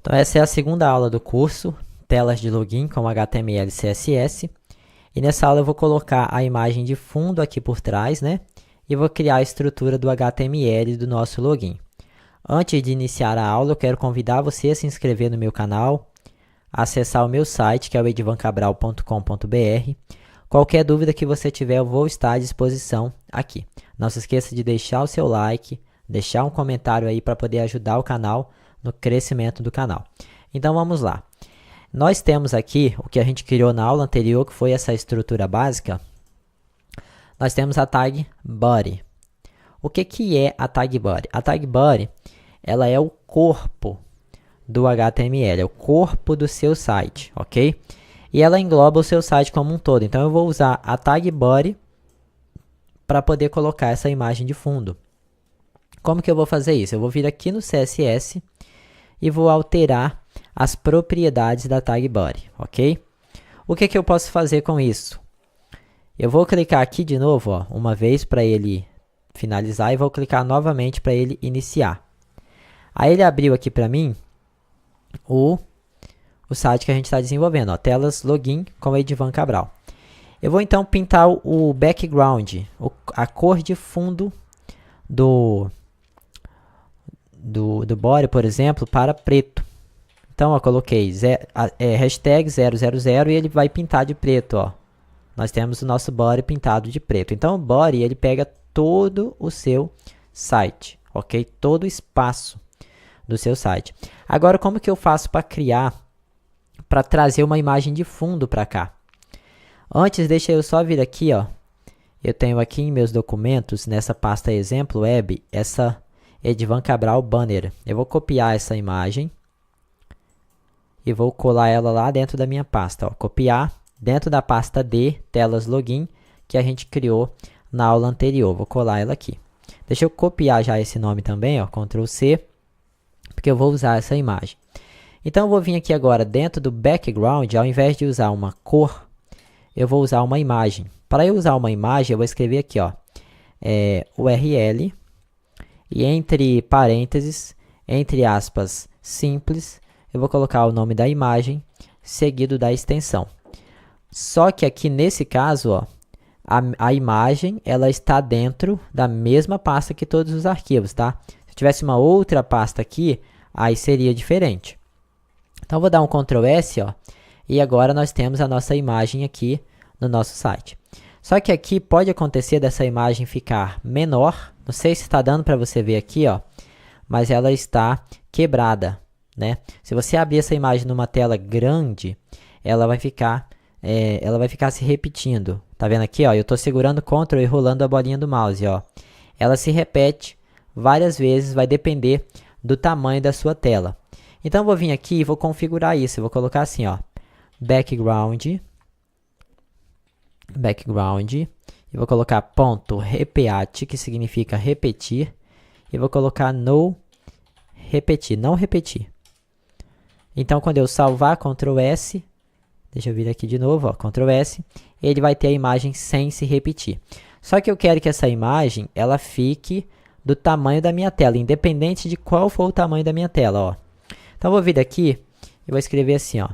Então essa é a segunda aula do curso, telas de login com HTML e CSS. E nessa aula eu vou colocar a imagem de fundo aqui por trás, né? E vou criar a estrutura do HTML do nosso login. Antes de iniciar a aula, eu quero convidar você a se inscrever no meu canal, acessar o meu site, que é o edvancabral.com.br. Qualquer dúvida que você tiver, eu vou estar à disposição aqui. Não se esqueça de deixar o seu like, deixar um comentário aí para poder ajudar o canal no crescimento do canal. Então vamos lá. Nós temos aqui o que a gente criou na aula anterior, que foi essa estrutura básica. Nós temos a tag body. O que é a tag body? A tag body, ela é o corpo do HTML, é o corpo do seu site, ok? E ela engloba o seu site como um todo. Então eu vou usar a tag body para poder colocar essa imagem de fundo. Como que eu vou fazer isso? Eu vou vir aqui no CSS e vou alterar as propriedades da tag body, ok? O que eu posso fazer com isso? Eu vou clicar aqui de novo, ó, uma vez para ele finalizar e vou clicar novamente para ele iniciar. Aí ele abriu aqui para mim o site que a gente está desenvolvendo, ó, telas login com Edvan Cabral. Eu vou então pintar o background, a cor de fundo do body, por exemplo, para preto. Então, ó, coloquei hashtag 000 e ele vai pintar de preto, ó. Nós temos o nosso body pintado de preto. Então, o body, ele pega todo o seu site, ok? Todo o espaço do seu site. Agora, como que eu faço para trazer uma imagem de fundo para cá? Antes, deixa eu só vir aqui, ó. Eu tenho aqui em meus documentos, nessa pasta exemplo web, essa Edvan Cabral Banner. Eu vou copiar essa imagem e vou colar ela lá dentro da minha pasta, ó. Copiar dentro da pasta D, telas login, que a gente criou na aula anterior. Vou colar ela aqui. Deixa eu copiar já esse nome também, ó, Ctrl C, porque eu vou usar essa imagem. Então eu vou vir aqui agora dentro do background, ao invés de usar uma cor, eu vou usar uma imagem. Para eu usar uma imagem, eu vou escrever aqui, ó, URL, e entre parênteses, entre aspas, simples, eu vou colocar o nome da imagem, seguido da extensão. Só que aqui nesse caso, ó, a imagem ela está dentro da mesma pasta que todos os arquivos, tá? Se eu tivesse uma outra pasta aqui, aí seria diferente. Então, vou dar um Ctrl S, ó, e agora nós temos a nossa imagem aqui no nosso site. Só que aqui pode acontecer dessa imagem ficar menor. Não sei se está dando para você ver aqui, ó, mas ela está quebrada, né? Se você abrir essa imagem numa tela grande, ela vai ficar se repetindo. Tá vendo aqui, ó? Eu estou segurando Ctrl e rolando a bolinha do mouse, ó. Ela se repete várias vezes, vai depender do tamanho da sua tela. Então, eu vou vir aqui e vou configurar isso. Eu vou colocar assim, ó, background, e vou colocar ponto repeat, que significa repetir, e vou colocar no repetir, não repetir. Então, quando eu salvar, Ctrl S, deixa eu vir aqui de novo, ó, Ctrl S, ele vai ter a imagem sem se repetir. Só que eu quero que essa imagem, ela fique do tamanho da minha tela, independente de qual for o tamanho da minha tela, ó. Então, eu vou vir aqui e vou escrever assim, ó,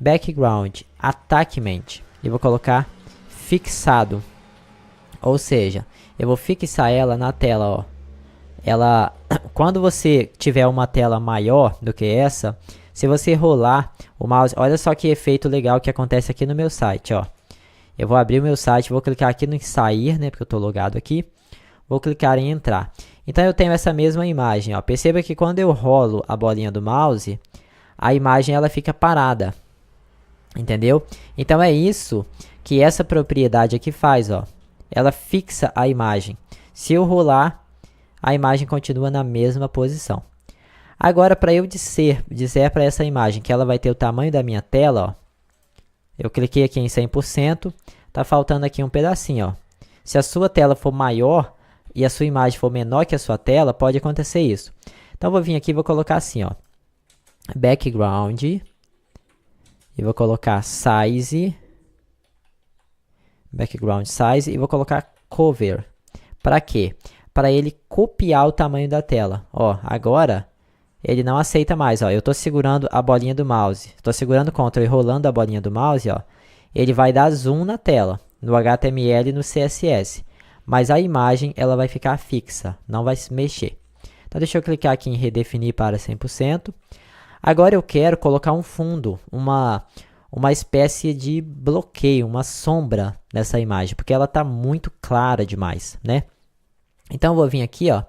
background attachment, e vou colocar fixado. Ou seja, eu vou fixar ela na tela, ó. Quando você tiver uma tela maior do que essa, se você rolar o mouse, olha só que efeito legal que acontece aqui no meu site, ó. Eu vou abrir o meu site, vou clicar aqui no sair, né, porque eu estou logado aqui. Vou clicar em entrar. Então eu tenho essa mesma imagem, ó. Perceba que quando eu rolo a bolinha do mouse, a imagem ela fica parada. Entendeu? Então é isso que essa propriedade aqui faz, ó. Ela fixa a imagem. Se eu rolar, a imagem continua na mesma posição. Agora, para eu dizer para essa imagem que ela vai ter o tamanho da minha tela, ó, eu cliquei aqui em 100%, tá faltando aqui um pedacinho, ó. Se a sua tela for maior e a sua imagem for menor que a sua tela, pode acontecer isso. Então, eu vou vir aqui e vou colocar assim, ó, background, e vou colocar size, background size, e vou colocar cover. Para quê? Para ele copiar o tamanho da tela. Ó, agora ele não aceita mais, ó. Eu estou segurando a bolinha do mouse, estou segurando o Ctrl e rolando a bolinha do mouse, ó. Ele vai dar zoom na tela, no HTML e no CSS. Mas a imagem, ela vai ficar fixa, não vai se mexer. Então, deixa eu clicar aqui em redefinir para 100%. Agora eu quero colocar um fundo, uma espécie de bloqueio, uma sombra nessa imagem, porque ela está muito clara demais, né? Então, eu vou vir aqui, ó,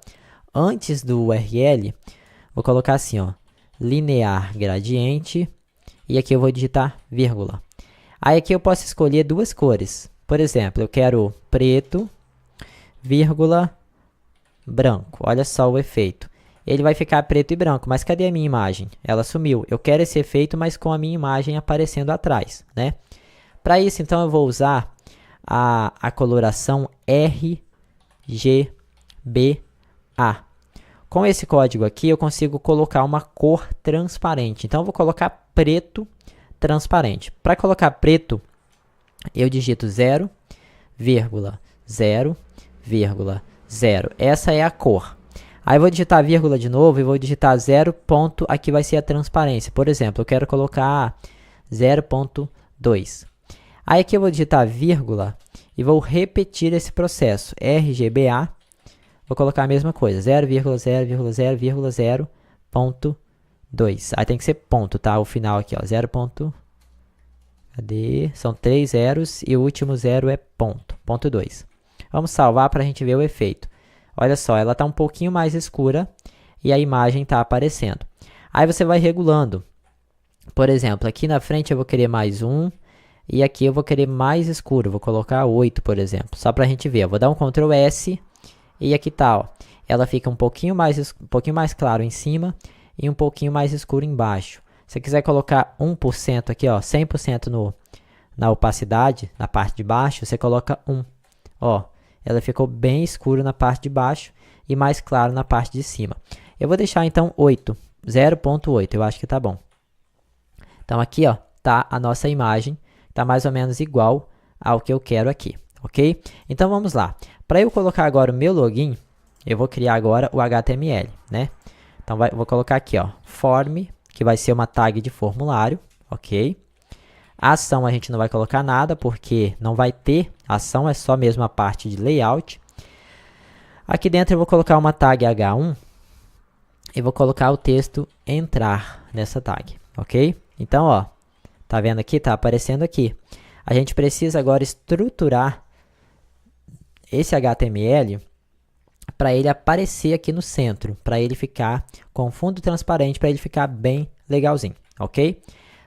antes do URL, vou colocar assim, ó, linear gradiente, e aqui eu vou digitar vírgula. Aí aqui eu posso escolher duas cores. Por exemplo, eu quero preto, vírgula, branco. Olha só o efeito. Ele vai ficar preto e branco, mas cadê a minha imagem? Ela sumiu. Eu quero esse efeito, mas com a minha imagem aparecendo atrás, né? Para isso, então, eu vou usar a coloração RGBA. Com esse código aqui, eu consigo colocar uma cor transparente. Então, eu vou colocar preto transparente. Para colocar preto, eu digito 0,0,0. Essa é a cor. Aí eu vou digitar vírgula de novo e vou digitar 0. Aqui vai ser a transparência. Por exemplo, eu quero colocar 0,2. Aí aqui eu vou digitar vírgula e vou repetir esse processo. RGBA, vou colocar a mesma coisa. 0,0,0,0.2. Aí tem que ser ponto, tá? O final aqui, ó. 0. Cadê? São 3 zeros e o último zero é ponto. Ponto 2. Vamos salvar para a gente ver o efeito. Olha só, ela está um pouquinho mais escura e a imagem está aparecendo. Aí você vai regulando. Por exemplo, aqui na frente eu vou querer mais 1 e aqui eu vou querer mais escuro. Vou colocar 8, por exemplo, só para a gente ver. Eu vou dar um Ctrl S e aqui tá, ó. Ela fica um pouquinho mais claro em cima e um pouquinho mais escuro embaixo. Se você quiser colocar 1% aqui, ó, 100% na opacidade, na parte de baixo, você coloca 1. Ó, ela ficou bem escura na parte de baixo e mais claro na parte de cima. Eu vou deixar então 0,8, eu acho que tá bom. Então aqui, ó, tá a nossa imagem, tá mais ou menos igual ao que eu quero aqui, ok? Então vamos lá. Para eu colocar agora o meu login, eu vou criar agora o HTML, né? Então vou colocar aqui, ó, form, que vai ser uma tag de formulário, ok? A ação a gente não vai colocar nada, porque não vai ter ação, é só mesmo a parte de layout. Aqui dentro eu vou colocar uma tag H1 e vou colocar o texto entrar nessa tag, ok? Então, ó, tá vendo aqui? Tá aparecendo aqui. A gente precisa agora estruturar esse HTML para ele aparecer aqui no centro, para ele ficar com fundo transparente, para ele ficar bem legalzinho, ok?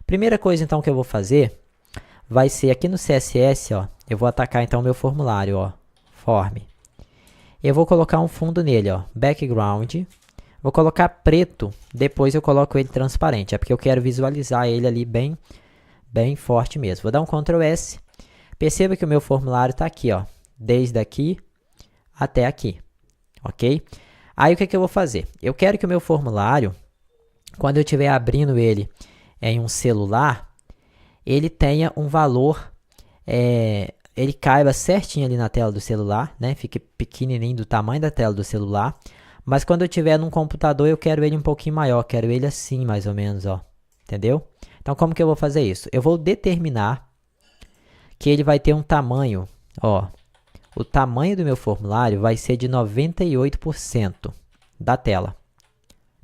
Primeira coisa, então, que eu vou fazer vai ser aqui no CSS, ó, eu vou atacar, então, o meu formulário, ó, form. Eu vou colocar um fundo nele, ó, background. Vou colocar preto, depois eu coloco ele transparente, é porque eu quero visualizar ele ali bem forte mesmo. Vou dar um Ctrl S. Perceba que o meu formulário está aqui, ó, desde aqui até aqui, ok? Aí, o que eu vou fazer? Eu quero que o meu formulário, quando eu estiver abrindo ele em um celular, ele tenha um valor, ele caiba certinho ali na tela do celular, né? Fique pequenininho do tamanho da tela do celular. Mas quando eu tiver num computador, eu quero ele um pouquinho maior, quero ele assim, mais ou menos, ó. Entendeu? Então, como que eu vou fazer isso? Eu vou determinar que ele vai ter um tamanho, ó. O tamanho do meu formulário vai ser de 98% da tela.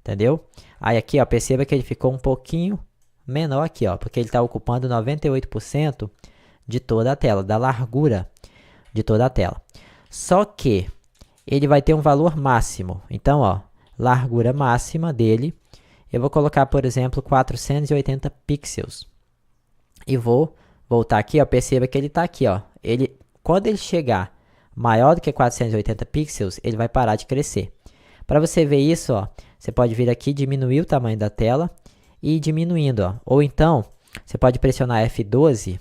Entendeu? Aí aqui, ó, perceba que ele ficou um pouquinho menor aqui, ó, porque ele está ocupando 98% de toda a tela, da largura de toda a tela. Só que ele vai ter um valor máximo. Então, ó, largura máxima dele, eu vou colocar, por exemplo, 480 pixels. E vou voltar aqui, ó, perceba que ele está aqui, ó. Quando ele chegar maior do que 480 pixels, ele vai parar de crescer. Para você ver isso, ó, você pode vir aqui, diminuir o tamanho da tela e ir diminuindo, ó. Ou então, você pode pressionar F12,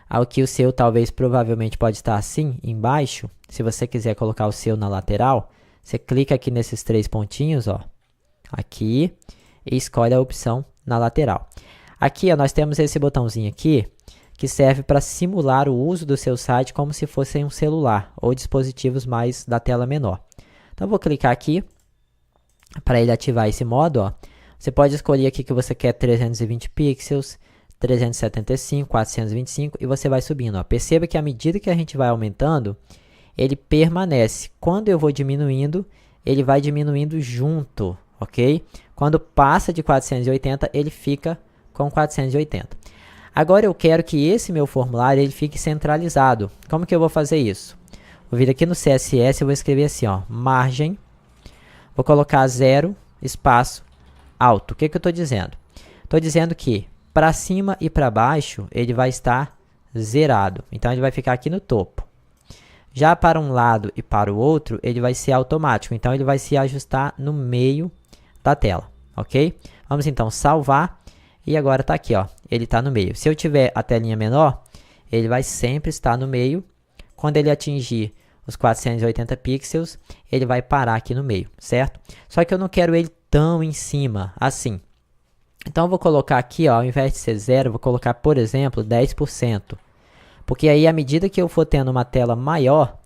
ao que o seu provavelmente pode estar assim, embaixo. Se você quiser colocar o seu na lateral, você clica aqui nesses 3 pontinhos, ó, aqui, e escolhe a opção na lateral. Aqui, ó, nós temos esse botãozinho aqui, que serve para simular o uso do seu site como se fosse em um celular, ou dispositivos mais da tela menor. Então, vou clicar aqui, para ele ativar esse modo, ó, você pode escolher aqui que você quer 320 pixels, 375, 425 e você vai subindo, ó. Perceba que à medida que a gente vai aumentando, ele permanece. Quando eu vou diminuindo, ele vai diminuindo junto, ok? Quando passa de 480, ele fica com 480. Agora eu quero que esse meu formulário ele fique centralizado. Como que eu vou fazer isso? Vou vir aqui no CSS, eu vou escrever assim, ó, margem, vou colocar 0, espaço, alto. O que que eu estou dizendo? Estou dizendo que para cima e para baixo ele vai estar zerado. Então ele vai ficar aqui no topo. Já para um lado e para o outro, ele vai ser automático. Então ele vai se ajustar no meio da tela, ok? Vamos então salvar. E agora está aqui, ó, ele está no meio. Se eu tiver a telinha menor, ele vai sempre estar no meio. Quando ele atingir os 480 pixels, ele vai parar aqui no meio, certo? Só que eu não quero ele tão em cima, assim. Então eu vou colocar aqui, ó, ao invés de ser 0, eu vou colocar, por exemplo, 10%. Porque aí, à medida que eu for tendo uma tela maior,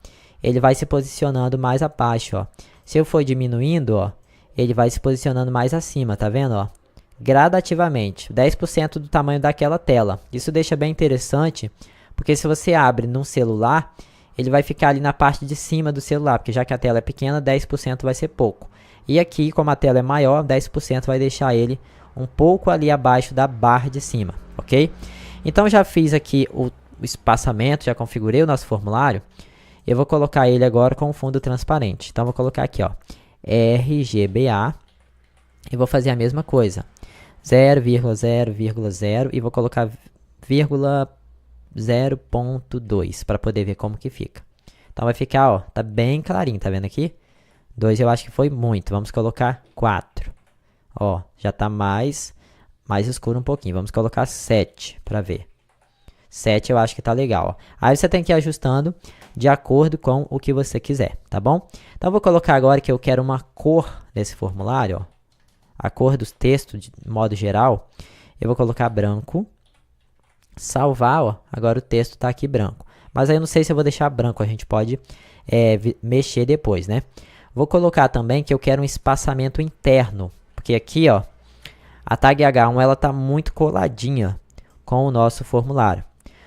ele vai se posicionando mais abaixo, ó. Se eu for diminuindo, ó, ele vai se posicionando mais acima, tá vendo, ó? Gradativamente, 10% do tamanho daquela tela. Isso deixa bem interessante, porque se você abre num celular, ele vai ficar ali na parte de cima do celular, porque já que a tela é pequena, 10% vai ser pouco. E aqui, como a tela é maior, 10% vai deixar ele um pouco ali abaixo da barra de cima, ok? Então, já fiz aqui o espaçamento, já configurei o nosso formulário. Eu vou colocar ele agora com fundo transparente. Então, vou colocar aqui, ó, RGBA, e vou fazer a mesma coisa. 0,0,0 e vou colocar 0,2 para poder ver como que fica. Então vai ficar, ó, tá bem clarinho, tá vendo aqui? 2 eu acho que foi muito, vamos colocar 4. Ó, já tá mais escuro um pouquinho, vamos colocar 7 para ver. 7 eu acho que tá legal, ó. Aí você tem que ir ajustando de acordo com o que você quiser, tá bom? Então eu vou colocar agora que eu quero uma cor nesse formulário, ó. A cor dos textos, de modo geral, eu vou colocar branco, salvar, ó, agora o texto está aqui branco. Mas aí eu não sei se eu vou deixar branco, a gente pode mexer depois, né? Vou colocar também que eu quero um espaçamento interno, porque aqui, ó, a tag H1 ela está muito coladinha com o nosso formulário.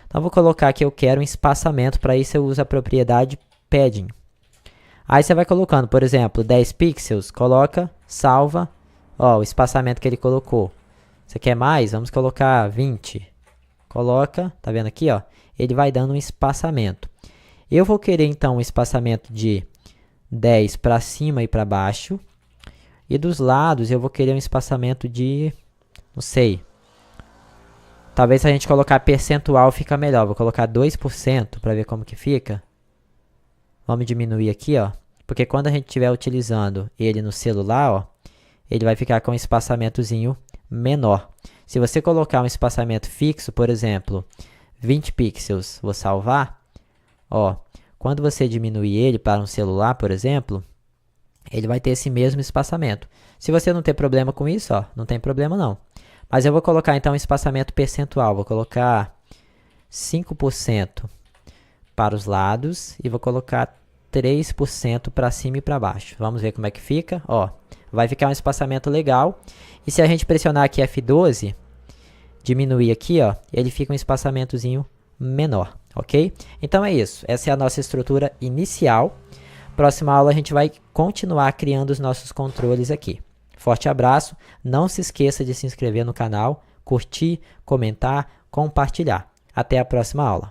Então vou colocar que eu quero um espaçamento, para isso eu uso a propriedade padding. Aí você vai colocando, por exemplo, 10 pixels, coloca, salva. Ó, o espaçamento que ele colocou. Você quer mais? Vamos colocar 20. Coloca, tá vendo aqui, ó? Ele vai dando um espaçamento. Eu vou querer, então, um espaçamento de 10 para cima e para baixo. E dos lados, eu vou querer um espaçamento de, não sei. Talvez se a gente colocar percentual fica melhor. Vou colocar 2% para ver como que fica. Vamos diminuir aqui, ó. Porque quando a gente estiver utilizando ele no celular, ó, ele vai ficar com um espaçamentozinho menor. Se você colocar um espaçamento fixo, por exemplo, 20 pixels, vou salvar, ó, quando você diminuir ele para um celular, por exemplo, ele vai ter esse mesmo espaçamento. Se você não ter problema com isso, ó, não tem problema não. Mas eu vou colocar então um espaçamento percentual, vou colocar 5% para os lados e vou colocar 3% para cima e para baixo. Vamos ver como é que fica, ó. Vai ficar um espaçamento legal. E se a gente pressionar aqui F12, diminuir aqui, ó, ele fica um espaçamentozinho menor, ok? Então é isso. Essa é a nossa estrutura inicial. Próxima aula a gente vai continuar criando os nossos controles aqui. Forte abraço. Não se esqueça de se inscrever no canal, curtir, comentar, compartilhar. Até a próxima aula.